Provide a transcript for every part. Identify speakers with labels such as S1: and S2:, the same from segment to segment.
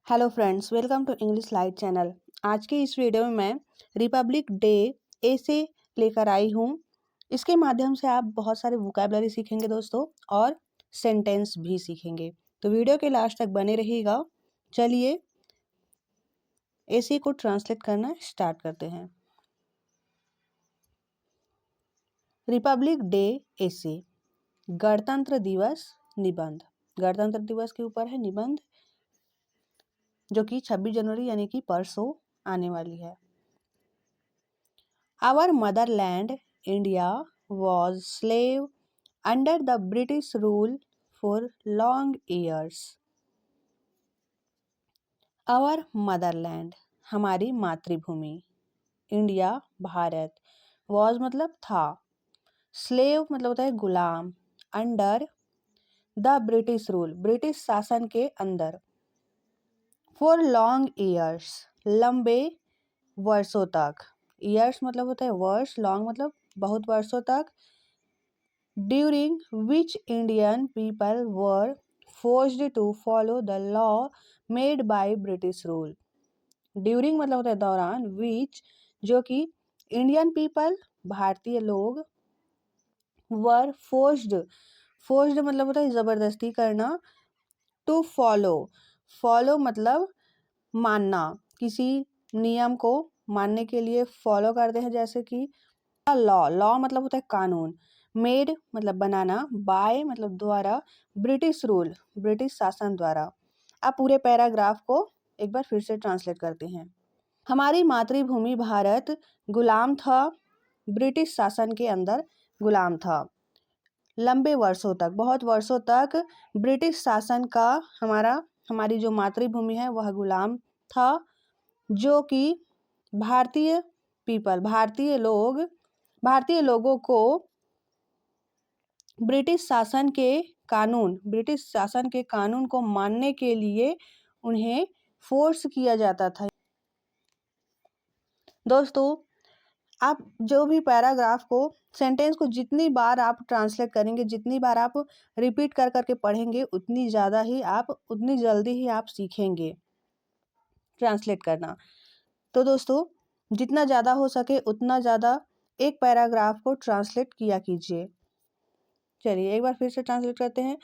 S1: Hello friends, welcome to English light channel. आज के इस वीडियो में मैं रिपब्लिक डे ऐसे लेकर आई हूँ। इसके माध्यम से आप बहुत सारे वोकैबुलरी सीखेंगे दोस्तों, और सेंटेंस भी सीखेंगे। तो वीडियो के लास्ट तक बने रहिएगा। चलिए ऐसे को ट्रांसलेट करना स्टार्ट करते हैं। रिपब्लिक डे ऐसे, गणतंत्र दिवस निबंध। गणतंत्र दिवस के ऊपर है निबंध, जो कि 26 जनवरी यानी कि परसों आने वाली है। Our motherland, India, was slave under the British rule for long years. Our motherland, हमारी मातृभूमि। इंडिया, भारत। was मतलब था। slave मतलब होता है गुलाम। Under the British rule, British शासन के अंदर। फॉर लॉन्ग ईयर्स, लंबे वर्षों तक। ईयर्स मतलब होता है वर्ष, लॉन्ग मतलब बहुत वर्षों तक। During which Indian people were forced to follow the law made by British rule. During मतलब होता है दौरान, विच जो कि इंडियन पीपल भारतीय लोग, वर फोर्स्ड, फोर्स्ड मतलब होता है जबरदस्ती करना। टू फॉलो, फॉलो मतलब मानना, किसी नियम को मानने के लिए फॉलो करते हैं। जैसे कि लॉ, लॉ मतलब होता है कानून। मेड मतलब बनाना। बाय मतलब द्वारा। ब्रिटिश रूल, ब्रिटिश शासन द्वारा। अब पूरे पैराग्राफ को एक बार फिर से ट्रांसलेट करते हैं। हमारी मातृभूमि भारत गुलाम था, ब्रिटिश शासन के अंदर गुलाम था। लंबे वर्षों तक, बहुत वर्षों तक ब्रिटिश शासन का हमारी जो मातृभूमि है वह गुलाम था, जो कि भारतीय पीपल, भारतीय लोगों को ब्रिटिश शासन के कानून को मानने के लिए उन्हें फोर्स किया जाता था। दोस्तों, आप जो भी पैराग्राफ को, सेंटेंस को जितनी बार आप ट्रांसलेट करेंगे, जितनी बार आप रिपीट कर करके पढ़ेंगे, उतनी जल्दी ही आप सीखेंगे ट्रांसलेट करना। तो दोस्तों, जितना ज़्यादा हो सके उतना ज़्यादा एक पैराग्राफ को ट्रांसलेट किया कीजिए। चलिए एक बार फिर से ट्रांसलेट करते हैं।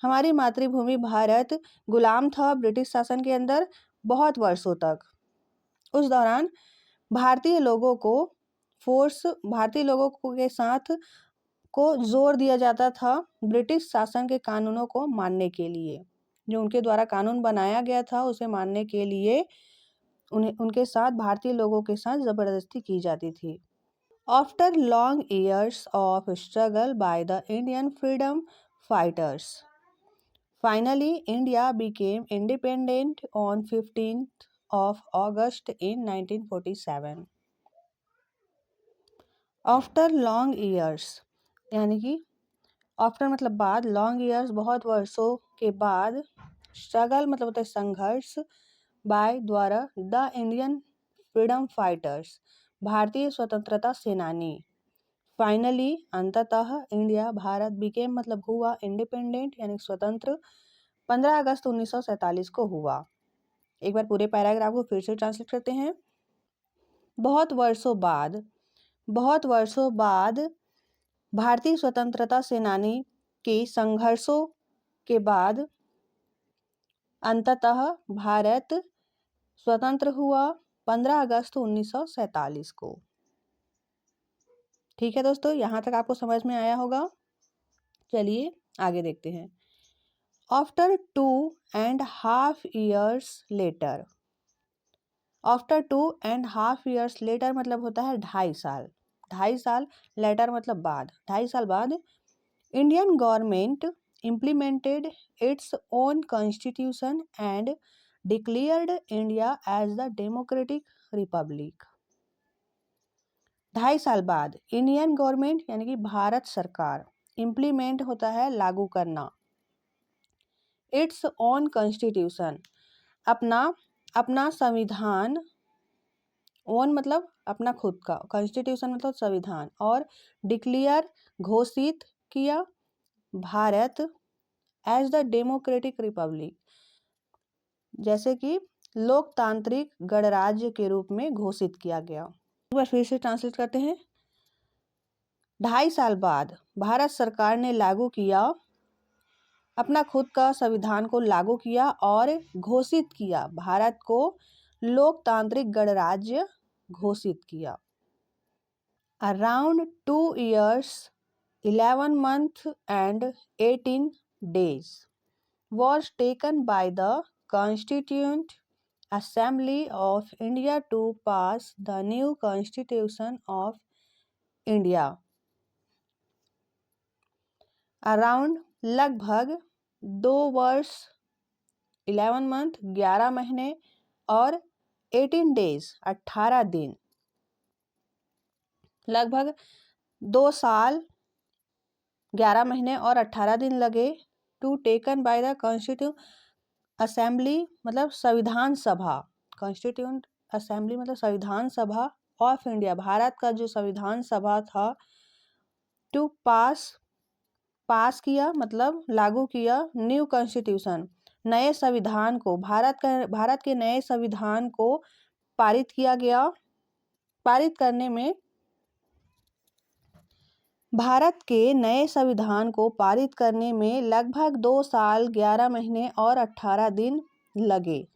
S1: हमारी मातृभूमि भारत गुलाम था ब्रिटिश शासन के अंदर बहुत वर्षों तक। उस दौरान भारतीय लोगों के साथ को जोर दिया जाता था ब्रिटिश शासन के कानूनों को मानने के लिए। जो उनके द्वारा कानून बनाया गया था उसे मानने के लिए उनके साथ, भारतीय लोगों के साथ जबरदस्ती की जाती थी। After long years of struggle by the Indian freedom fighters, finally India became independent on 15th of August in 1947. After long years यानी कि आफ्टर मतलब बाद, लॉन्ग ईयर्स बहुत वर्षों के बाद, स्ट्रगल मतलब होता है संघर्ष, बाय द्वारा, द इंडियन फ्रीडम फाइटर्स भारतीय स्वतंत्रता सेनानी, फाइनली अंततः, इंडिया भारत, बिकेम मतलब हुआ, इंडिपेंडेंट यानी स्वतंत्र, 15 अगस्त 1947 को हुआ। एक बार पूरे पैराग्राफ को फिर से ट्रांसलेट करते हैं। बहुत वर्षों बाद भारतीय स्वतंत्रता सेनानी के संघर्षों के बाद अंततः भारत स्वतंत्र हुआ 15 अगस्त 1947 को। ठीक है दोस्तों, यहाँ तक आपको समझ में आया होगा। चलिए आगे देखते हैं। After 2.5 years later, after 2.5 years later मतलब होता है 2.5 साल, लेटर मतलब बाद, 2.5 साल बाद, Indian government implemented its own constitution and declared India as the democratic republic. 2.5 साल बाद इंडियन गवर्नमेंट यानी कि भारत सरकार, इम्प्लीमेंट होता है लागू करना, इट्स ओन कॉन्स्टिट्यूशन अपना संविधान, ओन मतलब अपना खुद का, कॉन्स्टिट्यूशन मतलब संविधान, और डिक्लेयर घोषित किया Bharat as the democratic republic, जैसे कि लोकतांत्रिक गणराज्य के रूप में घोषित किया गया। एक बार फिर से ट्रांसलेट करते हैं। 2.5 साल बाद भारत सरकार ने लागू किया, अपना खुद का संविधान को लागू किया और घोषित किया, भारत को लोकतांत्रिक गणराज्य घोषित किया। Around 2 years, 11 months and 18 days was taken by the Constituent Assembly of India to pass the new Constitution of India. Around लगभग 2 वर्ष 11 मंथ 11 महीने और 18 डेज 18 दिन, लगभग 2 साल 11 महीने और 18 दिन लगे to taken by the constitute assembly मतलब संविधान सभा, कॉन्स्टिट्यूंट असेंबली मतलब संविधान सभा ऑफ इंडिया, भारत का जो संविधान सभा था, टू पास किया मतलब लागू किया, न्यू कॉन्स्टिट्यूशन नए संविधान को, भारत के नए संविधान को पारित किया गया। पारित करने में भारत के नए संविधान को पारित करने में लगभग 2 साल 11 महीने और 18 दिन लगे,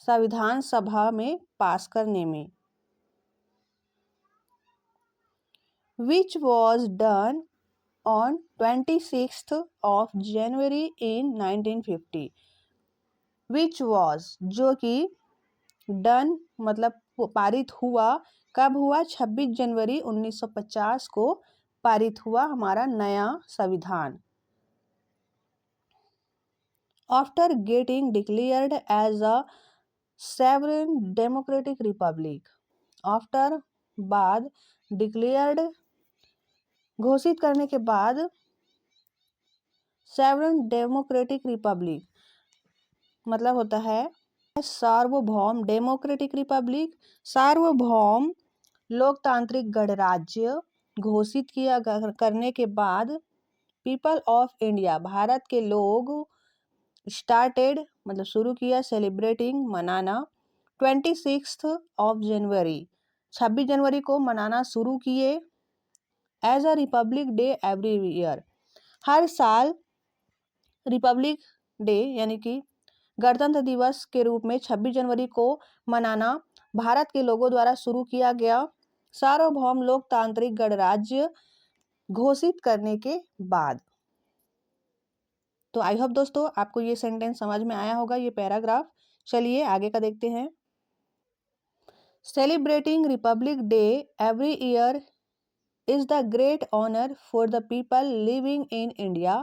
S1: संविधान सभा में पास करने में। Which was done on 26th of January in 1950. Which was जो कि done मतलब पारित हुआ, कब हुआ? 26 जनवरी 1950 को पारित हुआ हमारा नया संविधान। After getting declared as a sovereign democratic republic. After बाद declared घोषित करने के बाद sovereign democratic republic मतलब होता है सार्वभौम, डेमोक्रेटिक रिपब्लिक सार्वभौम लोकतांत्रिक गणराज्य घोषित किया करने के बाद पीपल ऑफ इंडिया भारत के लोग स्टार्टेड मतलब शुरू किया सेलिब्रेटिंग मनाना 26th ऑफ जनवरी 26 जनवरी को मनाना शुरू किए as a republic day every year, हर साल रिपब्लिक डे यानी कि गणतंत्र दिवस के रूप में 26 जनवरी को मनाना भारत के लोगों द्वारा शुरू किया गया सार्वभौम लोकतांत्रिक गणराज्य घोषित करने के बाद। तो आई होप दोस्तों आपको ये सेंटेंस समझ में आया होगा, ये पैराग्राफ। चलिए आगे का देखते हैं। Celebrating Republic day every year is the great honor for the people living in India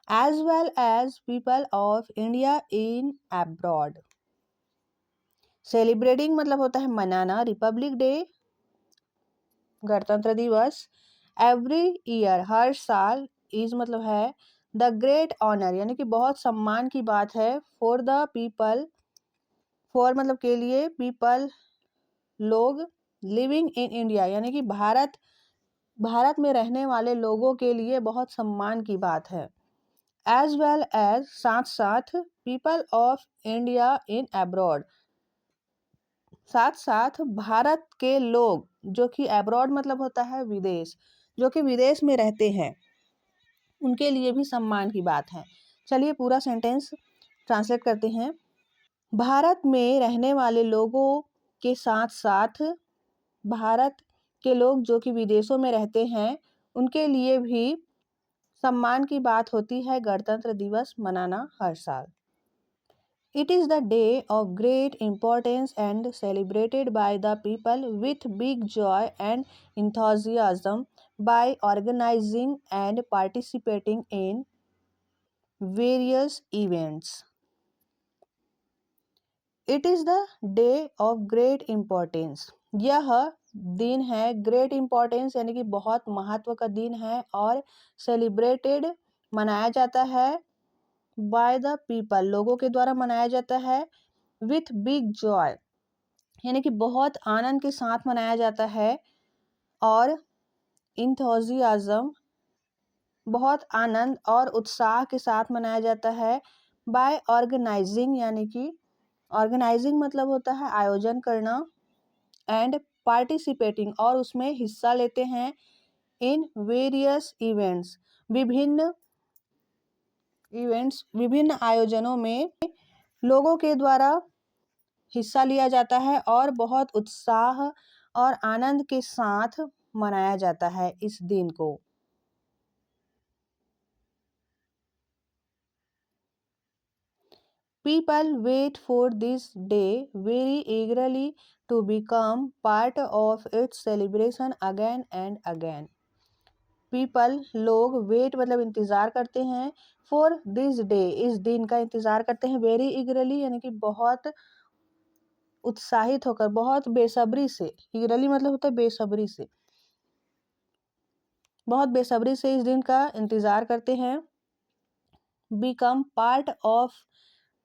S1: as well as people of India in abroad. Celebrating मतलब होता है मनाना, रिपब्लिक डे गणतंत्र दिवस, एवरी ईयर हर साल, इज मतलब है द ग्रेट ऑनर यानी कि बहुत सम्मान की बात है, फॉर द पीपल, फॉर मतलब के लिए, पीपल लोग, लिविंग इन इंडिया यानी कि भारत में रहने वाले लोगों के लिए बहुत सम्मान की बात है। एज वेल एज साथ साथ, people of India in abroad साथ साथ भारत के लोग जो कि अब्रॉड मतलब होता है विदेश, जो कि विदेश में रहते हैं उनके लिए भी सम्मान की बात है। चलिए पूरा सेंटेंस ट्रांसलेट करते हैं। भारत में रहने वाले लोगों के साथ साथ भारत के लोग जो कि विदेशों में रहते हैं उनके लिए भी सम्मान की बात होती है गणतंत्र दिवस मनाना हर साल। It is the day of great importance and celebrated by the people with big joy and enthusiasm by organizing and participating in various events. It is the day of great importance. यह दिन है great importance यानी कि बहुत महत्व का दिन है, और सेलिब्रेटेड मनाया जाता है, बाय द पीपल लोगों के द्वारा मनाया जाता है, विथ बिग जॉय यानी कि बहुत आनंद के साथ मनाया जाता है, और इंथुजियाज्म बहुत आनंद और उत्साह के साथ मनाया जाता है, बाय ऑर्गेनाइजिंग यानी कि ऑर्गेनाइजिंग मतलब होता है आयोजन करना, एंड पार्टिसिपेटिंग और उसमें हिस्सा लेते हैं, इन वेरियस विभिन्न आयोजनों में लोगों के द्वारा हिस्सा लिया जाता है और बहुत उत्साह और आनंद के साथ मनाया जाता है इस दिन को। People wait for this day very eagerly to become part of its celebration again and again. People लोग वेट मतलब इंतज़ार करते हैं, फॉर दिस डे इस दिन का इंतज़ार करते हैं, वेरी eagerly यानी कि बहुत उत्साहित होकर, बहुत बेसब्री से। eagerly मतलब होता है बेसब्री से, बहुत बेसब्री से इस दिन का इंतज़ार करते हैं। become part of,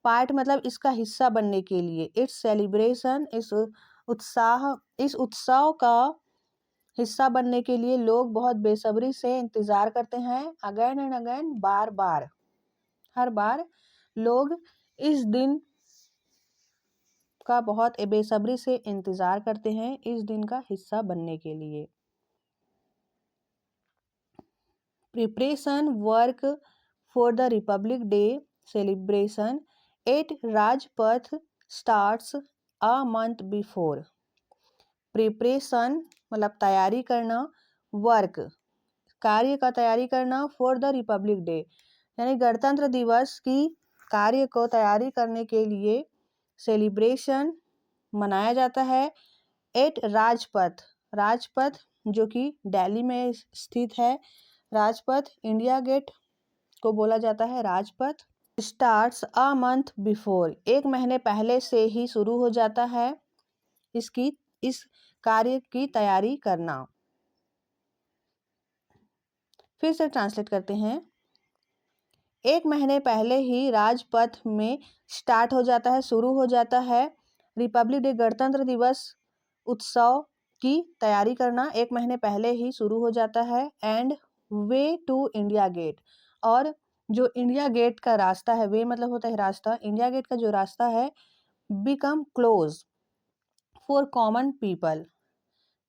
S1: पार्ट मतलब इसका हिस्सा बनने के लिए, इट्स सेलिब्रेशन इस उत्सव का हिस्सा बनने के लिए लोग बहुत बेसब्री से इंतजार करते हैं, अगेन एंड अगेन बार बार, हर बार लोग इस दिन का बहुत बेसब्री से इंतजार करते हैं इस दिन का हिस्सा बनने के लिए। Preparation work for the republic day celebration at Rajpath starts a month before. Preparation मतलब तैयारी करना, वर्क कार्य का तैयारी करना, फॉर द रिपब्लिक डे यानी गणतंत्र दिवस की कार्य को तैयारी करने के लिए सेलिब्रेशन मनाया जाता है, एट राजपथ, राजपथ जो कि दिल्ली में स्थित है, राजपथ इंडिया गेट को बोला जाता है Rajpath. Starts a month before, एक महीने पहले से ही शुरू हो जाता है इस कार्य की तैयारी करना। फिर से ट्रांसलेट करते हैं। एक महीने पहले ही राजपथ में स्टार्ट हो जाता है, शुरू हो जाता है रिपब्लिक डे गणतंत्र दिवस उत्सव की तैयारी करना, एक महीने पहले ही शुरू हो जाता है। And way to India gate, और जो इंडिया गेट का रास्ता है, वे मतलब होता है रास्ता, इंडिया गेट का जो रास्ता है, become close for common people,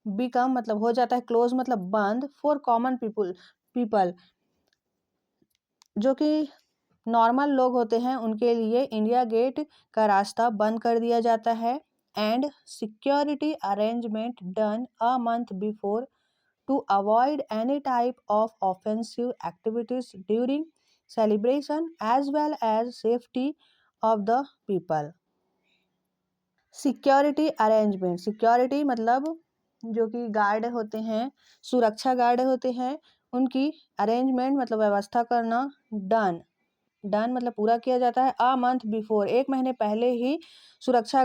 S1: become मतलब हो जाता है, क्लोज मतलब बंद, फॉर कॉमन पीपल जो कि नॉर्मल लोग होते हैं उनके लिए इंडिया गेट का रास्ता बंद कर दिया जाता है। And security arrangement done a month before to avoid any type of offensive activities during celebration as well as safety of the people. Security arrangement, security मतलब जो कि गार्ड होते हैं, सुरक्षा गार्ड होते हैं, उनकी अरेंजमेंट मतलब व्यवस्था करना, डन मतलब पूरा किया जाता है, अ मंथ बिफोर एक महीने पहले ही सुरक्षा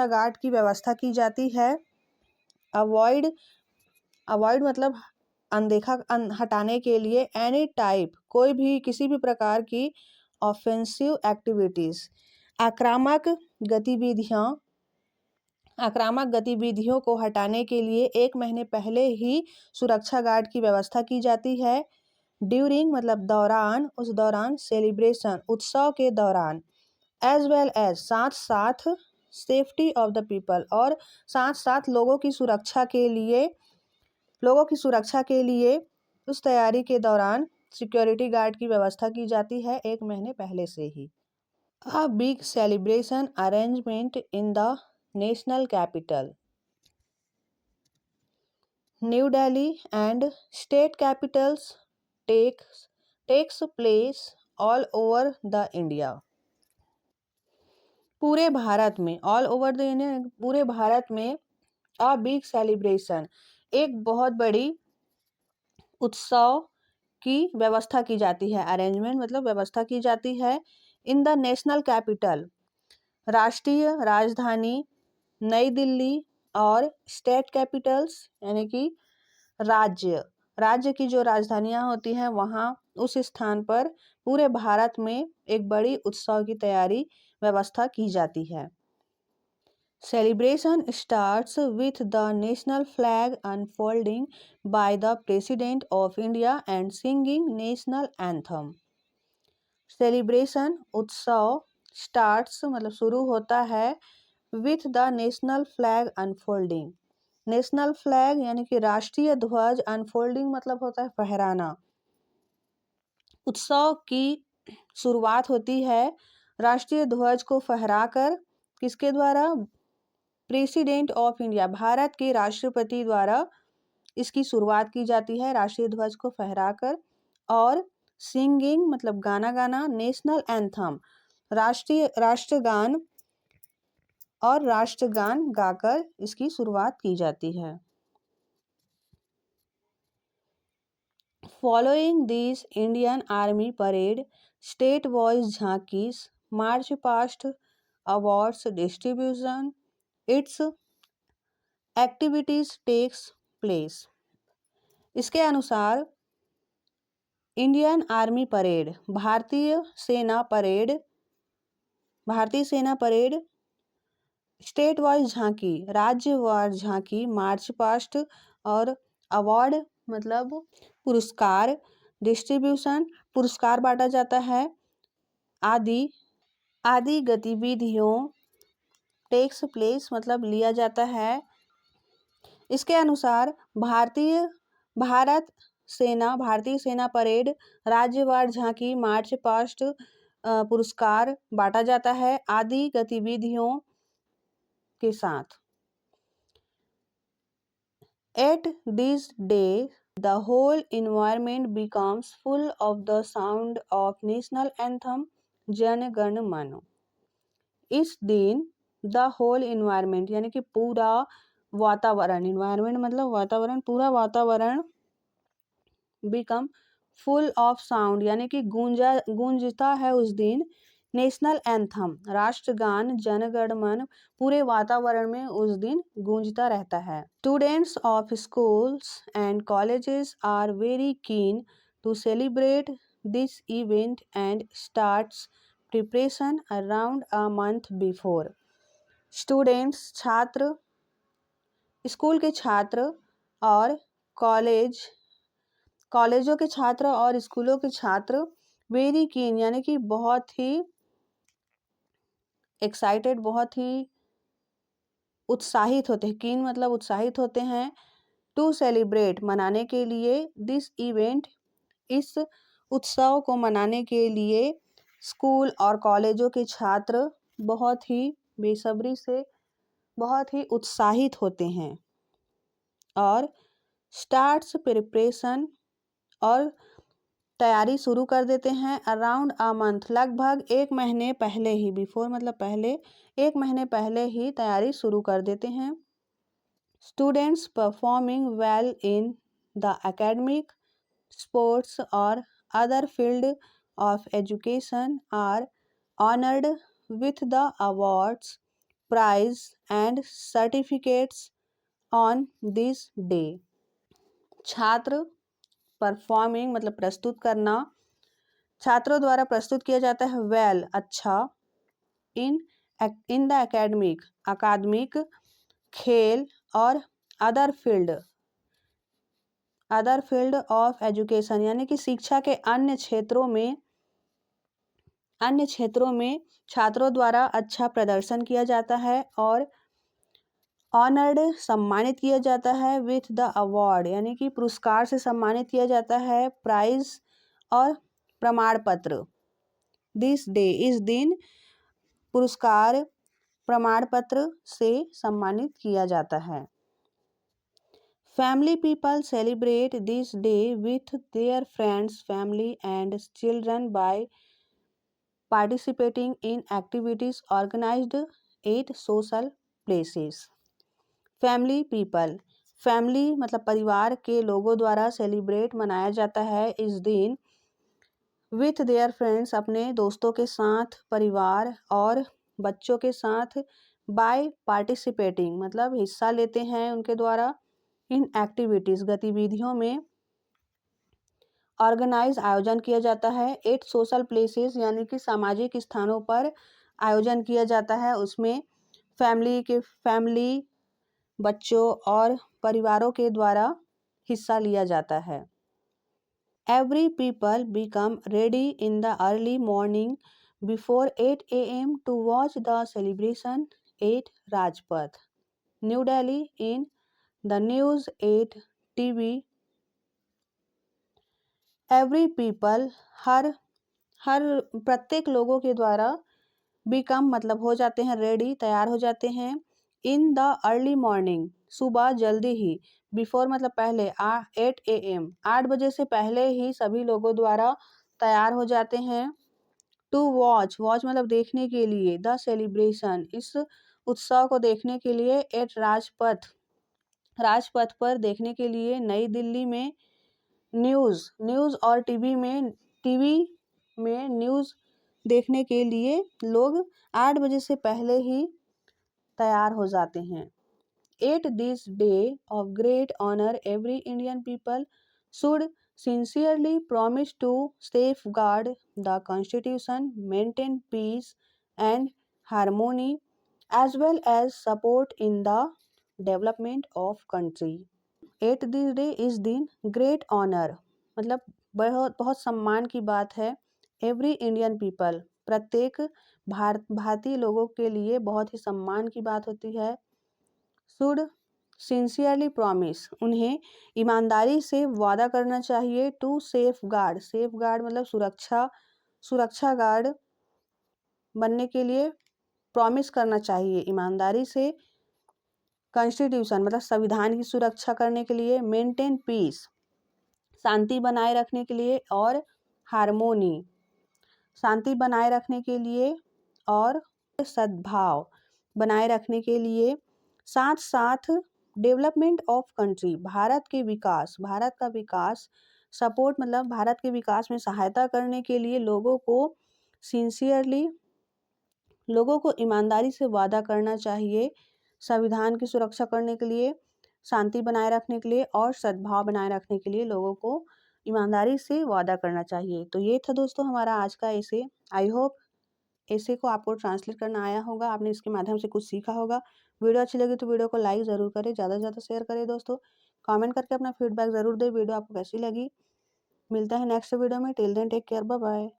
S1: गार्ड की व्यवस्था की जाती है। अवॉइड मतलब अनदेखा हटाने के लिए, एनी टाइप कोई भी किसी भी प्रकार की ऑफेंसिव एक्टिविटीज आक्रामक गतिविधियों को हटाने के लिए एक महीने पहले ही सुरक्षा गार्ड की व्यवस्था की जाती है। ड्यूरिंग मतलब दौरान, उस दौरान, सेलिब्रेशन उत्सव के दौरान, एज वेल एज साथ साथ, सेफ्टी ऑफ द पीपल और साथ साथ लोगों की सुरक्षा के लिए उस तैयारी के दौरान सिक्योरिटी गार्ड की व्यवस्था की जाती है एक महीने पहले से ही। A big celebration arrangement in the national capital New Delhi and state capitals takes place all over the India। पूरे भारत में, ऑल ओवर द इंडिया पूरे भारत में, अ बिग सेलिब्रेशन एक बहुत बड़ी उत्सव की व्यवस्था की जाती है, अरेंजमेंट मतलब व्यवस्था की जाती है, इन द नेशनल कैपिटल राष्ट्रीय राजधानी नई दिल्ली और स्टेट कैपिटल्स यानी कि राज्य की जो राजधानियां होती हैं वहाँ उस स्थान पर पूरे भारत में एक बड़ी उत्सव की तैयारी व्यवस्था की जाती है। Celebration starts with the national flag unfolding by the president of India and singing national anthem. Celebration उत्सव स्टार्ट्स मतलब शुरू होता है with the national flag unfolding. National flag यानी कि राष्ट्रीय ध्वज, अनफोल्डिंग मतलब होता है फहराना। उत्सव की शुरुआत होती है राष्ट्रीय ध्वज को फहराकर, किसके द्वारा? प्रेसिडेंट ऑफ इंडिया, भारत के राष्ट्रपति द्वारा इसकी शुरुआत की जाती है राष्ट्रीय ध्वज को फहराकर। और सिंगिंग मतलब गाना गाना, नेशनल एंथम राष्ट्रगान, और राष्ट्रगान गाकर इसकी शुरुआत की जाती है। Following this Indian Army parade, state-wise jhankis, march past, awards distribution, its activities takes place. इसके अनुसार इंडियन आर्मी परेड, भारतीय सेना परेड, स्टेट वाइज झांकी, राज्यवार झांकी, मार्च पास्ट, और अवार्ड मतलब पुरस्कार, डिस्ट्रीब्यूशन पुरस्कार बांटा जाता है, आदि गतिविधियों टेक्स प्लेस मतलब लिया जाता है। इसके अनुसार भारतीय सेना परेड, राज्यवार झांकी, मार्च पास्ट, पुरस्कार बांटा जाता है आदि गतिविधियों के साथ। At this day, the whole environment becomes full of the sound of national anthem Jana Gana मन। इस दिन द होल इन्वायरमेंट यानी कि पूरा वातावरण, इन्वायरमेंट मतलब वातावरण, पूरा वातावरण बिकम फुल ऑफ साउंड यानी कि गूंजता है उस दिन नेशनल एंथम राष्ट्रगान जन गण मन, पूरे वातावरण में उस दिन गूंजता रहता है। Students of schools and colleges are very keen to celebrate this event and starts preparation around a month before. Students छात्र, स्कूल के छात्र और कॉलेजों के छात्र और स्कूलों के छात्र वेरी कीन यानी कि बहुत ही एक्साइटेड, बहुत ही उत्साहित होते हैं। कीन मतलब उत्साहित होते हैं। टू सेलिब्रेट मनाने के लिए, दिस इवेंट इस उत्सव को मनाने के लिए स्कूल और कॉलेजों के छात्र बहुत ही बेसब्री से, बहुत ही उत्साहित होते हैं। और स्टार्ट्स प्रिपरेशन और तैयारी शुरू कर देते हैं अराउंड अ मंथ लगभग एक महीने पहले ही, बिफोर मतलब पहले, एक महीने पहले ही तैयारी शुरू कर देते हैं। Students performing well in the academic, sports और other field of education are honoured with the awards, prize and certificates on this day. छात्र परफॉर्मिंग मतलब प्रस्तुत करना, छात्रों द्वारा प्रस्तुत किया जाता है वेल अच्छा, इन द एकेडमिक अकादमिक, खेल और अदर फील्ड ऑफ एजुकेशन यानी कि शिक्षा के अन्य क्षेत्रों में छात्रों द्वारा अच्छा प्रदर्शन किया जाता है। और ऑनर्ड सम्मानित किया जाता है, विथ द अवार्ड यानी कि पुरस्कार से सम्मानित किया जाता है, प्राइज और प्रमाण पत्र। दिस डे इस दिन पुरस्कार प्रमाण पत्र से सम्मानित किया जाता है। Family people celebrate this day with their friends, family and children by participating in activities organized at social places। Family मतलब परिवार के लोगों द्वारा सेलिब्रेट मनाया जाता है इस दिन विथ देयर फ्रेंड्स अपने दोस्तों के साथ, परिवार और बच्चों के साथ, बाय पार्टिसिपेटिंग मतलब हिस्सा लेते हैं उनके द्वारा, इन एक्टिविटीज़ गतिविधियों में, ऑर्गेनाइज आयोजन किया जाता है, एट सोशल प्लेसेस यानी कि सामाजिक स्थानों पर आयोजन किया जाता है, उसमें फैमिली बच्चों और परिवारों के द्वारा हिस्सा लिया जाता है। Every people become ready in the early morning before 8 a.m. to watch the celebration at Rajpath, New Delhi in the News 8 TV. Every people, हर हर प्रत्येक लोगों के द्वारा become मतलब हो जाते हैं रेडी, तैयार हो जाते हैं। इन द अर्ली मॉर्निंग, सुबह जल्दी ही। बिफोर मतलब पहले, 8 AM 8 बजे से पहले ही सभी लोगों द्वारा तैयार हो जाते हैं। टू वॉच, वॉच मतलब देखने के लिए। द सेलिब्रेशन, इस उत्सव को देखने के लिए। एट राजपथ, राजपथ पर देखने के लिए। नई दिल्ली में। न्यूज़, न्यूज़ और टीवी में न्यूज़ देखने के लिए लोग 8 बजे से पहले ही तैयार हो जाते हैं। At this day of great honour every Indian people should sincerely promise to safeguard the Constitution, maintain peace and harmony, as well as support in the development of country. Eight this day इस दिन great honour मतलब बहुत बहुत सम्मान की बात है। Every Indian people, प्रत्येक भारतीय लोगों के लिए बहुत ही सम्मान की बात होती है। शुड सिंसियरली प्रॉमिस, उन्हें ईमानदारी से वादा करना चाहिए। To safeguard, safeguard मतलब सुरक्षा गार्ड बनने के लिए प्रॉमिस करना चाहिए ईमानदारी से। कॉन्स्टिट्यूशन मतलब संविधान की सुरक्षा करने के लिए। मेंटेन पीस, शांति बनाए रखने के लिए। और हारमोनी, शांति बनाए रखने के लिए और सद्भाव बनाए रखने के लिए। साथ साथ डेवलपमेंट ऑफ कंट्री, भारत का विकास। सपोर्ट मतलब भारत के विकास में सहायता करने के लिए लोगों को ईमानदारी से वादा करना चाहिए। संविधान की सुरक्षा करने के लिए, शांति बनाए रखने के लिए और सद्भाव बनाए रखने के लिए लोगों को ईमानदारी से वादा करना चाहिए। तो ये था दोस्तों हमारा आज का एसे। आई होप एसे को आपको ट्रांसलेट करना आया होगा, आपने इसके माध्यम से कुछ सीखा होगा। वीडियो अच्छी लगी तो वीडियो को लाइक ज़रूर करें, ज़्यादा से ज़्यादा शेयर करें दोस्तों। कमेंट करके अपना फीडबैक ज़रूर दें, वीडियो आपको कैसी लगी। मिलता है नेक्स्ट वीडियो में। Till then take care, bye bye.